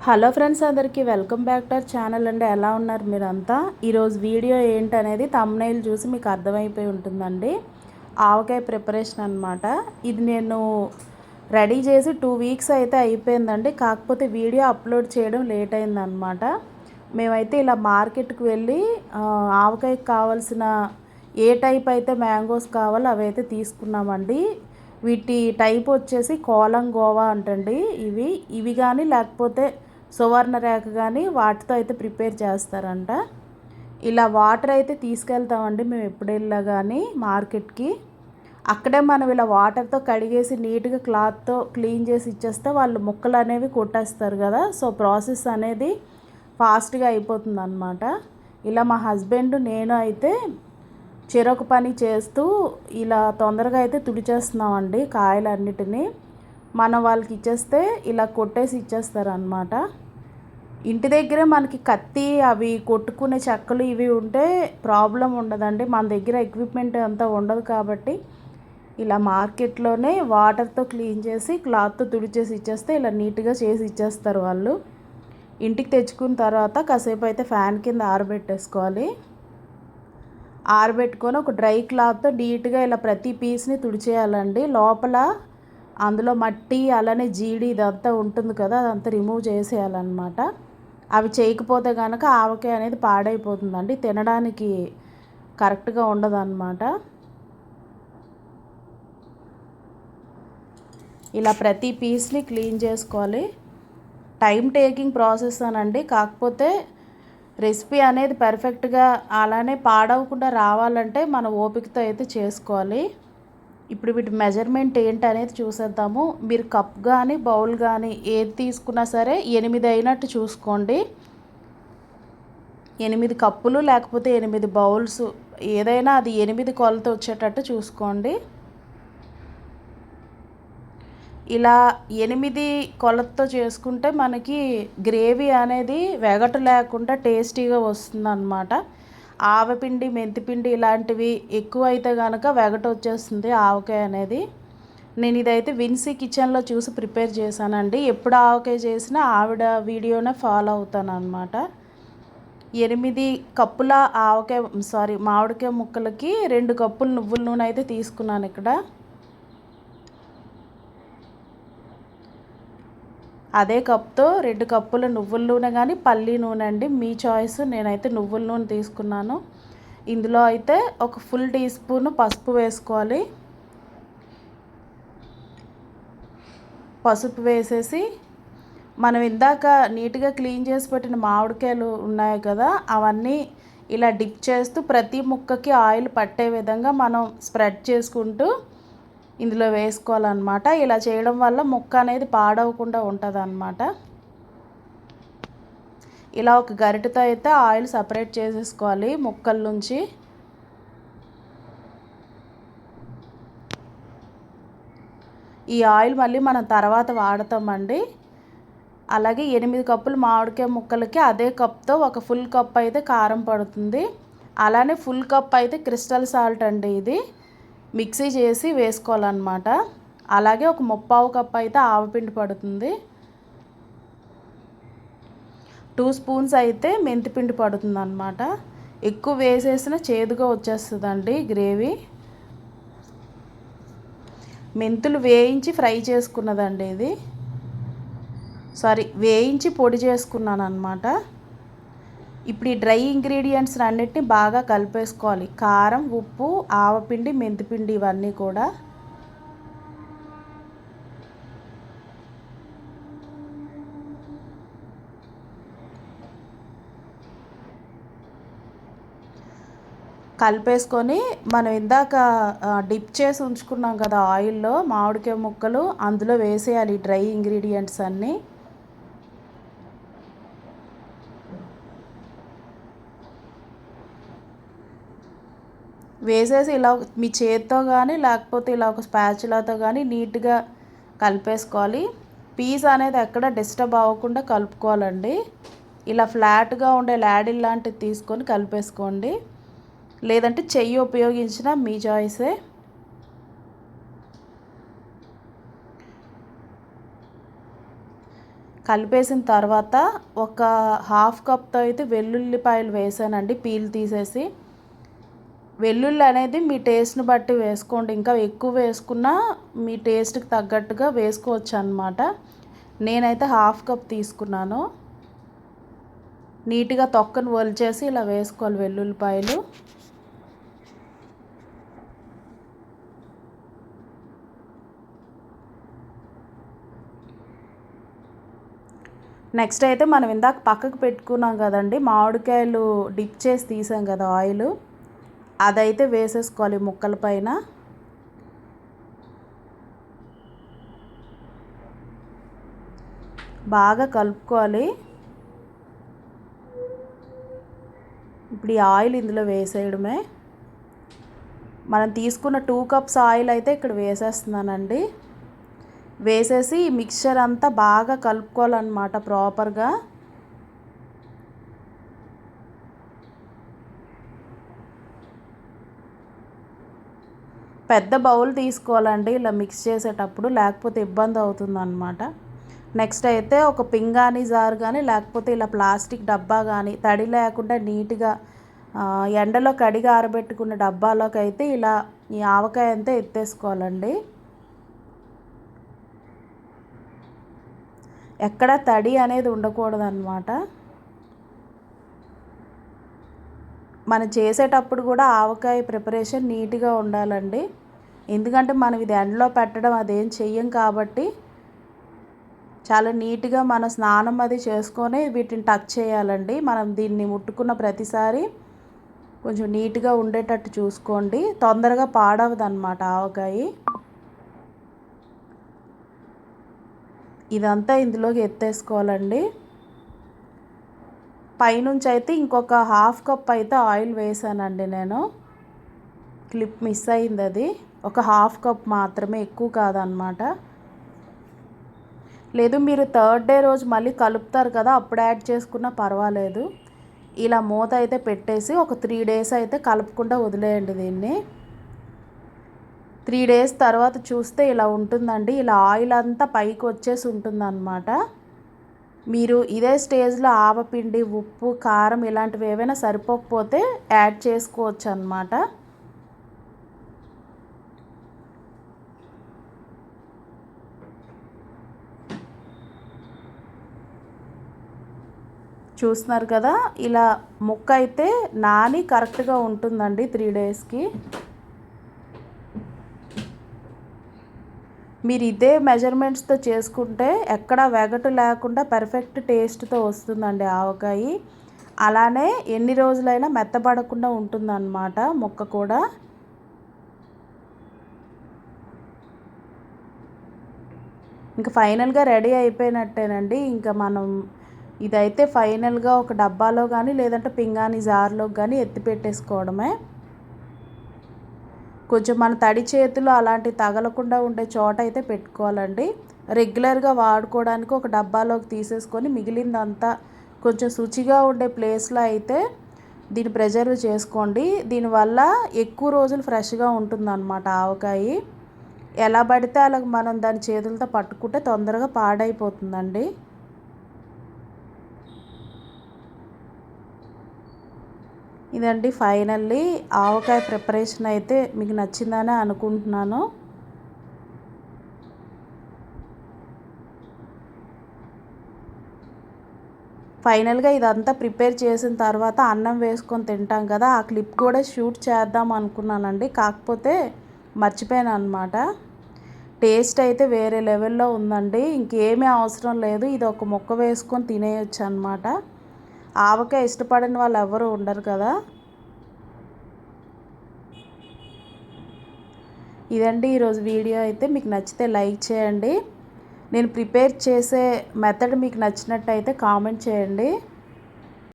Hello friends, అందరికీ welcome back to our channel అండి. ఎలా ఉన్నారు మీరంతా? ఈరోజు వీడియో ఏంటనేది థంబ్నెయిల్ చూసి మీకు అర్థమైపోయి ఉంటుందండి. ఆవకాయ ప్రిపరేషన్ అనమాట. ఇది నేను రెడీ చేసి 2 వీక్స్ అయితే అయిపోయిందండి. కాకపోతే వీడియో అప్లోడ్ చేయడం లేట్ అయిందనమాట. మేమైతే ఇలా మార్కెట్కి వెళ్ళి ఆవకాయకి కావాల్సిన ఏ టైప్ అయితే మ్యాంగోస్ కావాలో అవైతే తీసుకున్నామండి. వీటి టైప్ వచ్చేసి కోలం గోవా అంటండి. ఇవి కానీ లేకపోతే సువర్ణ రేఖ కానీ వాటితో అయితే ప్రిపేర్ చేస్తారంట. ఇలా వాటర్ అయితే తీసుకెళ్తామండి మేము ఎప్పుడు వెళ్ళా కానీ మార్కెట్కి. అక్కడే మనం ఇలా వాటర్తో కడిగేసి నీట్గా క్లాత్తో క్లీన్ చేసి ఇచ్చేస్తే వాళ్ళు ముక్కలు అనేవి కొట్టేస్తారు కదా. సో ప్రాసెస్ అనేది ఫాస్ట్గా అయిపోతుంది అనమాట. ఇలా మా హస్బెండ్ నేను అయితే చెరొక పని చేస్తూ ఇలా తొందరగా అయితే తుడిచేస్తున్నామండి కాయలన్నిటినీ. మనం వాళ్ళకి ఇచ్చేస్తే ఇలా కొట్టేసి ఇచ్చేస్తారనమాట. ఇంటి దగ్గరే మనకి కత్తి అవి కొట్టుకునే చెక్కలు ఇవి ఉంటే ప్రాబ్లం ఉండదండి. మన దగ్గర ఎక్విప్మెంట్ అంతా ఉండదు కాబట్టి ఇలా మార్కెట్లోనే వాటర్తో క్లీన్ చేసి క్లాత్తో తుడిచేసి ఇచ్చేస్తే ఇలా నీట్గా చేసి ఇచ్చేస్తారు వాళ్ళు. ఇంటికి తెచ్చుకున్న తర్వాత కాసేపు అయితే ఫ్యాన్ కింద ఆరబెట్టేసుకోవాలి. ఆరబెట్టుకొని ఒక డ్రై క్లాత్తో నీట్గా ఇలా ప్రతి పీస్ని తుడిచేయాలండి. లోపల అందులో మట్టి అలానే జీడి ఇదంతా ఉంటుంది కదా, అదంతా రిమూవ్ చేసేయాలన్నమాట. అవి చేయకపోతే కనుక ఆవకాయ అనేది పాడైపోతుందండి, తినడానికి కరెక్ట్గా ఉండదన్నమాట. ఇలా ప్రతి పీస్ని క్లీన్ చేసుకోవాలి. టైం టేకింగ్ ప్రాసెస్ అనండి. కాకపోతే రెసిపీ అనేది పర్ఫెక్ట్గా అలానే పాడవకుండా రావాలంటే మన ఓపికతో అయితే చేసుకోవాలి. ఇప్పుడు వీటి మెజర్మెంట్ ఏంటి అనేది చూసేద్దాము. మీరు కప్ కానీ బౌల్ కానీ ఏది తీసుకున్నా సరే 8 అయినట్టు చూసుకోండి. 8 కప్పులు లేకపోతే 8 బౌల్స్ ఏదైనా అది 8 కొలత వచ్చేటట్టు చూసుకోండి. ఇలా 8 కొలతతో చేసుకుంటే మనకి గ్రేవీ అనేది వెగటు లేకుండా టేస్టీగా వస్తుందన్నమాట. ఆవపిండి మెంతిపిండి ఇలాంటివి ఎక్కువ అయితే కనుక వెగటు వచ్చేస్తుంది ఆవకాయ అనేది. నేను ఇదైతే విన్సీ కిచెన్లో చూసి ప్రిపేర్ చేశానండి. ఎప్పుడు ఆవకాయ చేసినా ఆవిడ వీడియోనే ఫాలో అవుతాను అనమాట. 8 కప్పుల మామిడికాయ ముక్కలకి 2 కప్పులు నువ్వుల నూనె అయితే తీసుకున్నాను ఇక్కడ. అదే కప్తో 2 కప్పుల నువ్వుల నూనె కానీ పల్లి నూనె అండి, మీ చాయిస్. నేనైతే నువ్వుల నూనె తీసుకున్నాను. ఇందులో అయితే ఒక ఫుల్ టీ స్పూన్ పసుపు వేసుకోవాలి. పసుపు వేసేసి మనం ఇందాక నీట్గా క్లీన్ చేసి పెట్టిన మామిడికాయలు ఉన్నాయి కదా, అవన్నీ ఇలా డిప్ చేస్తూ ప్రతి ముక్కకి ఆయిల్ పట్టే విధంగా మనం స్ప్రెడ్ చేసుకుంటూ ఇందులో వేసుకోవాలన్నమాట. ఇలా చేయడం వల్ల ముక్క అనేది పాడవకుండా ఉంటుంది అన్నమాట. ఇలా ఒక గరిటెతో అయితే ఆయిల్ సపరేట్ చేసేసుకోవాలి ముక్కల నుంచి. ఈ ఆయిల్ మళ్ళీ మనం తర్వాత వాడతామండి. అలాగే 8 కప్పులు మామిడికాయ ముక్కలకి అదే కప్తో ఒక ఫుల్ కప్ అయితే కారం పడుతుంది. అలానే ఫుల్ కప్ అయితే క్రిస్టల్ సాల్ట్ అండి, ఇది మిక్సీ చేసి వేసుకోవాలన్నమాట. అలాగే ఒక 3/4 కప్ అయితే ఆవపిండి పడుతుంది. 2 స్పూన్స్ అయితే మెంతిపిండి పడుతుంది అన్నమాట. ఎక్కువ వేసేసిన చేదుగా వచ్చేస్తుందండి గ్రేవీ. మెంతులు వేయించి ఫ్రై చేసుకున్నదండి ఇది. వేయించి పొడి చేసుకున్నాను అన్నమాట. ఇప్పుడు ఈ డ్రై ఇంగ్రీడియంట్స్ అన్నిటిని బాగా కలిపేసుకోవాలి. కారం, ఉప్పు, ఆవపిండి, మెంతిపిండి ఇవన్నీ కూడా. కలిపేసుకొని మనం ఇందాక డిప్ చేసి ఉంచుకున్నాం కదా ఆయిల్లో మామిడికాయ ముక్కలు, అందులో వేసేయాలి డ్రై ఇంగ్రీడియంట్స్ అన్నీ. వేసేసి ఇలా మీ చేతితో కానీ లేకపోతే ఇలా ఒక స్పాచులాతో కానీ నీట్గా కలిపేసుకోవాలి. పీస్ అనేది ఎక్కడ డిస్టర్బ్ అవ్వకుండా కలుపుకోవాలండి. ఇలా ఫ్లాట్గా ఉండే లాడిల్ లాంటిది తీసుకొని కలిపేసుకోండి, లేదంటే చెయ్యి ఉపయోగించిన మీ చాయిసే. కలిపేసిన తర్వాత ఒక హాఫ్ కప్తో అయితే వెల్లుల్లిపాయలు వేసానండి, పీల్ తీసేసి. వెల్లుల్లి అనేది మీ టేస్ట్ని బట్టి వేసుకోండి, ఇంకా ఎక్కువ వేసుకున్నా మీ టేస్ట్కి తగ్గట్టుగా వేసుకోవచ్చు అన్నమాట. నేనైతే హాఫ్ కప్ తీసుకున్నాను. నీట్గా తొక్కను ఒలిచేసి ఇలా వేసుకోవాలి వెల్లుల్లిపాయలు. నెక్స్ట్ అయితే మనం ఇందాక పక్కకు పెట్టుకున్నాం కదండి, మామిడికాయలు డిప్ చేసి తీసాం కదా ఆయిల్, అదైతే వేసేసుకోవాలి ముక్కల పైన. బాగా కలుపుకోవాలి. ఇప్పుడు ఈ ఆయిల్ ఇందులో వేసేయడమే. మనం తీసుకున్న 2 కప్స్ ఆయిల్ అయితే ఇక్కడ వేసేస్తున్నానండి. వేసేసి ఈ మిక్చర్ అంతా బాగా కలుపుకోవాలన్నమాట ప్రాపర్గా. పెద్ద బౌల్ తీసుకోవాలండి ఇలా మిక్స్ చేసేటప్పుడు, లేకపోతే ఇబ్బంది అవుతుందన్నమాట. నెక్స్ట్ అయితే ఒక పింగాణి జార్ కానీ లేకపోతే ఇలా ప్లాస్టిక్ డబ్బా కానీ తడి లేకుండా నీట్గా ఎండలో కడిగి ఆరబెట్టుకున్న డబ్బాలోకి అయితే ఇలా ఈ ఆవకాయ అంతా ఎత్తేసుకోవాలండి. ఎక్కడ తడి అనేది ఉండకూడదు అన్నమాట. మనం చేసేటప్పుడు కూడా ఆవకాయ ప్రిపరేషన్ నీట్గా ఉండాలండి, ఎందుకంటే మనం ఇది ఎండలో పెట్టడం అదేం చెయ్యం కాబట్టి చాలా నీట్గా మన స్నానం అది చేసుకొని వీటిని టచ్ చేయాలండి. మనం దీన్ని ముట్టుకున్న ప్రతిసారి కొంచెం నీట్గా ఉండేటట్టు చూసుకోండి, తొందరగా పాడవదు అన్నమాట ఆవకాయ. ఇదంతా ఇందులోకి ఎత్తేసుకోవాలండి. పైనుంచి అయితే ఇంకొక హాఫ్ కప్ అయితే ఆయిల్ వేసానండి నేను. క్లిప్ మిస్ అయింది, అది ఒక హాఫ్ కప్ మాత్రమే, ఎక్కువ కాదనమాట. లేదు మీరు 3rd డే రోజు మళ్ళీ కలుపుతారు కదా, అప్పుడు యాడ్ చేసుకున్నా పర్వాలేదు. ఇలా మూత అయితే పెట్టేసి ఒక 3 డేస్ అయితే కలపకుండా వదిలేయండి దీన్ని. 3 డేస్ తర్వాత చూస్తే ఇలా ఉంటుందండి. ఇలా ఆయిల్ అంతా పైకి వచ్చేసి ఉంటుందన్నమాట. మీరు ఇదే స్టేజ్లో ఆవపిండి, ఉప్పు, కారం ఇలాంటివి ఏవైనా సరిపోకపోతే యాడ్ చేసుకోవచ్చు అన్నమాట. చూస్తున్నారు కదా, ఇలా ముక్క అయితే నాని కరెక్ట్గా ఉంటుందండి 3 డేస్కి. మీరు ఇదే మెజర్మెంట్స్తో చేసుకుంటే ఎక్కడ వెగటు లేకుండా పర్ఫెక్ట్ టేస్ట్తో వస్తుందండి ఆవకాయ. అలానే ఎన్ని రోజులైనా మెత్తబడకుండా ఉంటుందన్నమాట ముక్క కూడా. ఇంకా ఫైనల్గా రెడీ అయిపోయినట్టేనండి. ఇంకా మనం ఇదైతే ఫైనల్గా ఒక డబ్బాలో కానీ లేదంటే పింగాణి జార్లో కానీ ఎత్తి పెట్టేసుకోవడమే. కొంచెం మన తడి చేతులు అలాంటి తగలకుండా ఉండే చోట అయితే పెట్టుకోవాలండి. రెగ్యులర్గా వాడుకోవడానికి ఒక డబ్బాలోకి తీసేసుకొని మిగిలిందంతా కొంచెం శుచిగా ఉండే ప్లేస్లో అయితే దీన్ని ప్రిజర్వ్ చేసుకోండి. దీనివల్ల ఎక్కువ రోజులు ఫ్రెష్గా ఉంటుందన్నమాట ఆవకాయ. ఎలా పడితే అలా మనం దాని చేతులతో పట్టుకుంటే తొందరగా పాడైపోతుందండి. ఇదండి ఫైనల్లీ ఆవకాయ ప్రిపరేషన్ అయితే మీకు నచ్చిందని అనుకుంటున్నాను. ఫైనల్గా ఇదంతా ప్రిపేర్ చేసిన తర్వాత అన్నం వేసుకొని తింటాం కదా, ఆ క్లిప్ కూడా షూట్ చేద్దాం అనుకున్నానండి, కాకపోతే మర్చిపోయాను అనమాట. టేస్ట్ అయితే వేరే లెవెల్లో ఉందండి, ఇంకేమీ అవసరం లేదు, ఇది ఒక ముక్క వేసుకొని తినేయచ్చు అనమాట. ఆవకాయ ఇష్టపడని వాళ్ళు ఎవరు ఉండరు కదా. ఇదండి ఈరోజు వీడియో అయితే. మీకు నచ్చితే లైక్ చేయండి. నేను ప్రిపేర్ చేసే మెథడ్ మీకు నచ్చినట్టయితే కామెంట్ చేయండి.